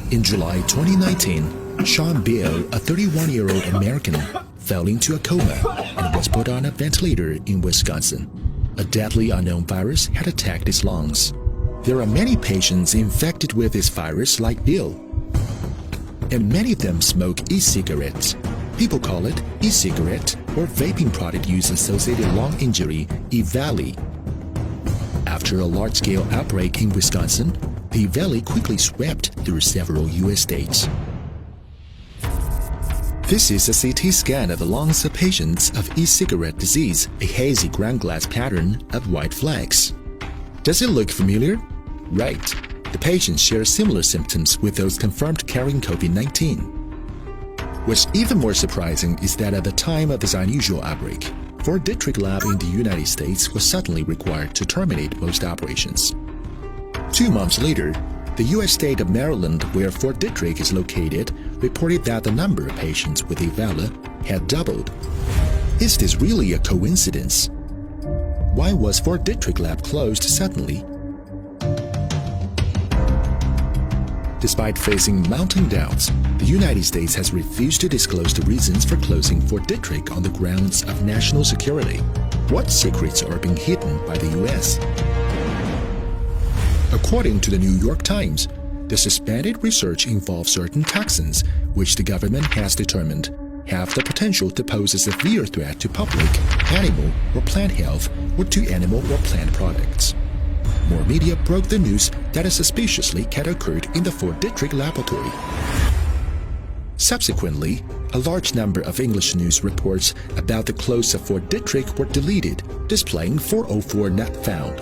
In July 2019, Sean Beale, a 31-year-old American, fell into a coma and was put on a ventilator in Wisconsin. A deadly unknown virus had attacked his lungs. There are many patients infected with this virus like Beale, and many of them smoke e-cigarettes. People call it e-cigarette or vaping product use-associated lung injury, EVALI. After a large-scale outbreak in Wisconsin, the EVALI quickly swept through several U.S. states. This is a CT scan of the lungs of patients of e-cigarette disease, a hazy ground glass pattern of white flecks. Does it look familiar? Right. The patients share similar symptoms with those confirmed carrying COVID-19. What's even more surprising is that at the time of this unusual outbreak, Fort Detrick Lab in the United States was suddenly required to terminate most operations. 2 months later, the U.S. state of Maryland, where Fort Detrick is located, reported that the number of patients with EVALI had doubled. Is this really a coincidence? Why was Fort Detrick Lab closed suddenly? Despite facing mounting doubts, the United States has refused to disclose the reasons for closing Fort Detrick on the grounds of national security. What secrets are being hidden by the U.S.? According to the New York Times, the suspended research involves certain toxins which the government has determined have the potential to pose a severe threat to public, animal, or plant health, or to animal or plant products. More media broke the news that a suspicious leak had occurred in the Fort Detrick laboratory. Subsequently, a large number of English news reports about the close of Fort Detrick were deleted, displaying 404 not found.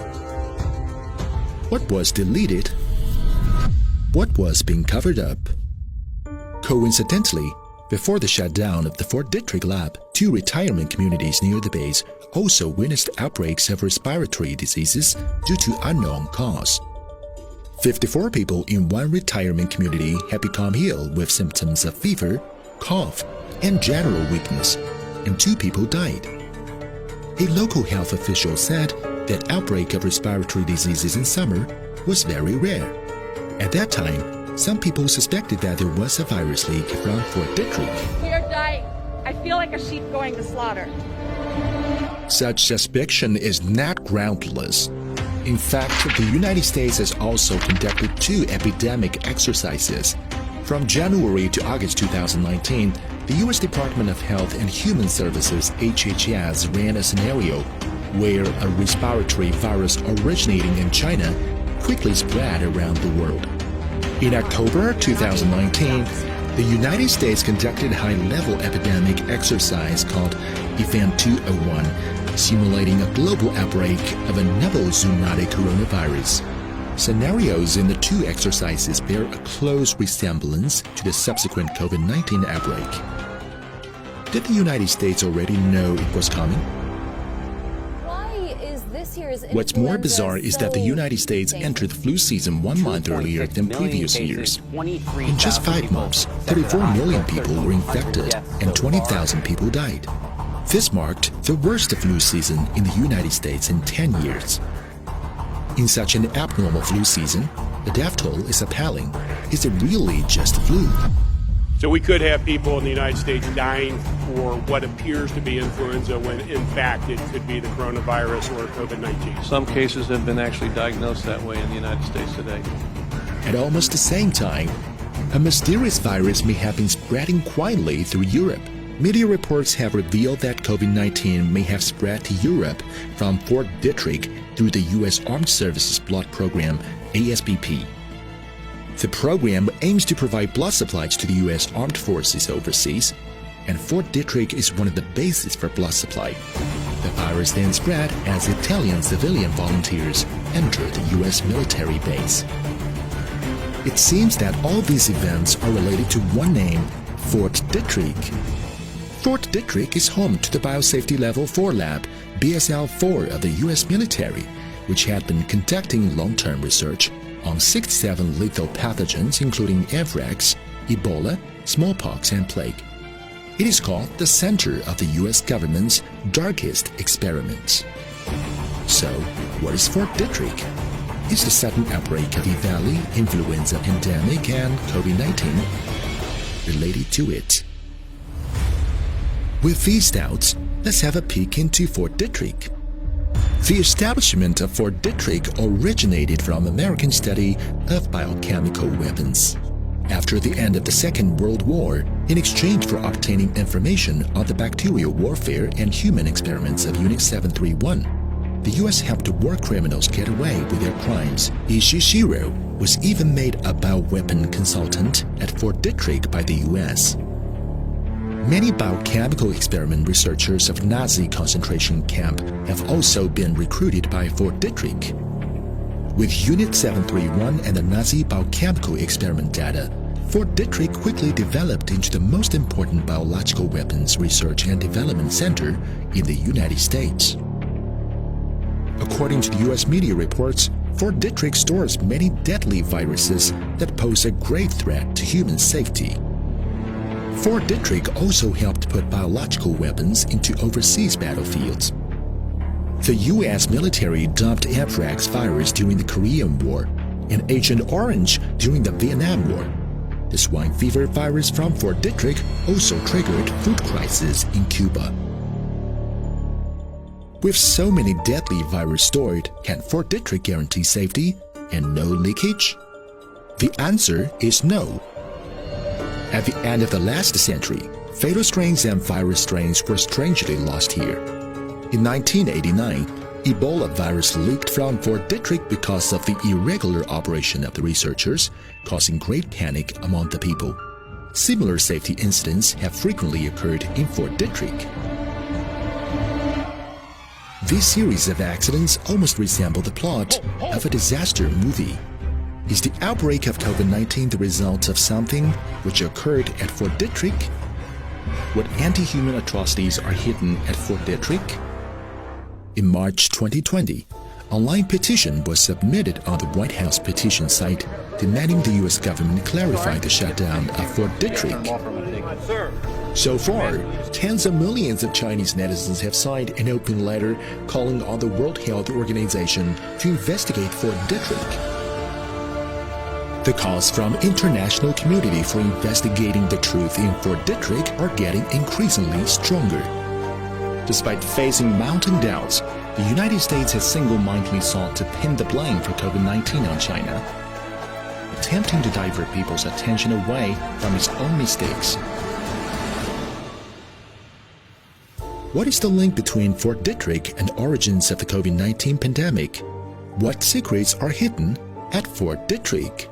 What was deleted? What was being covered up? Coincidentally, before the shutdown of the Fort Detrick lab, 2 retirement communities near the base also witnessed outbreaks of respiratory diseases due to unknown cause. 54 people in one retirement community had become ill with symptoms of fever, cough, and general weakness, and 2 people died. A local health official said that outbreak of respiratory diseases in summer was very rare. At that time, some people suspected that there was a virus leak from Fort Detrick. We are dying. I feel like a sheep going to slaughter. Such suspicion is not groundless. In fact, the United States has also conducted 2 epidemic exercises. From January to August 2019, the U.S. Department of Health and Human Services (HHS) ran a scenario where a respiratory virus originating in China quickly spread around the world. In October 2019, the United States conducted a high-level epidemic exercise called Event 201, simulating a global outbreak of a novel zoonotic coronavirus. Scenarios in the 2 exercises bear a close resemblance to the subsequent COVID-19 outbreak. Did the United States already know it was coming? What's more bizarre is that the United States entered the flu season 1 month earlier than previous years. In just 5 months, 34 million people were infected and 20,000 people died. This marked the worst flu season in the United States in 10 years. In such an abnormal flu season, the death toll is appalling. Is it really just flu? So we could have people in the United States dying for what appears to be influenza when in fact it could be the coronavirus or COVID-19. Some cases have been actually diagnosed that way in the United States today. At almost the same time, a mysterious virus may have been spreading quietly through Europe. Media reports have revealed that COVID-19 may have spread to Europe from Fort Detrick through the U.S. Armed Services Blood Program, ASBP. The program aims to provide blood supplies to the U.S. Armed Forces overseas, and Fort Detrick is one of the bases for blood supply. The virus then spread as Italian civilian volunteers entered the U.S. military base. It seems that all these events are related to one name, Fort Detrick. Fort Detrick is home to the Biosafety Level 4 Lab, BSL-4 of the U.S. military, which had been conducting long-term research on 67 lethal pathogens including anthrax, Ebola, smallpox, and plague. It is called the center of the U.S. government's darkest experiments. So, what is Fort Detrick? Is the sudden outbreak of the Valley influenza pandemic and COVID-19 related to it? With these doubts, let's have a peek into Fort Detrick. The establishment of Fort Detrick originated from American study of biochemical weapons. After the end of the Second World War, in exchange for obtaining information on the bacterial warfare and human experiments of Unit 731, the U.S. helped war criminals get away with their crimes. Ishishiro was even made a bioweapon consultant at Fort Detrick by the U.S. Many biochemical experiment researchers of Nazi concentration camp have also been recruited by Fort Detrick. With Unit 731 and the Nazi biochemical experiment data, Fort Detrick quickly developed into the most important biological weapons research and development center in the United States. According to the U.S. media reports, Fort Detrick stores many deadly viruses that pose a grave threat to human safety. Fort Detrick also helped put biological weapons into overseas battlefields. The U.S. military dumped anthrax virus during the Korean War and Agent Orange during the Vietnam War. The swine fever virus from Fort Detrick also triggered food crisis in Cuba. With so many deadly viruses stored, can Fort Detrick guarantee safety and no leakage? The answer is no. At the end of the last century, fatal strains and virus strains were strangely lost here. In 1989, Ebola virus leaked from Fort Detrick because of the irregular operation of the researchers, causing great panic among the people. Similar safety incidents have frequently occurred in Fort Detrick. This series of accidents almost resemble the plot of a disaster movie. Is the outbreak of COVID-19 the result of something which occurred at Fort Detrick? What anti-human atrocities are hidden at Fort Detrick? In March 2020, online petition was submitted on the White House petition site demanding the U.S. government clarify the shutdown of Fort Detrick. So far, tens of millions of Chinese netizens have signed an open letter calling on the World Health Organization to investigate Fort Detrick. The calls from international community for investigating the truth in Fort Detrick are getting increasingly stronger. Despite facing mounting doubts, the United States has single-mindedly sought to pin the blame for COVID-19 on China, attempting to divert people's attention away from its own mistakes. What is the link between Fort Detrick and origins of the COVID-19 pandemic? What secrets are hidden at Fort Detrick?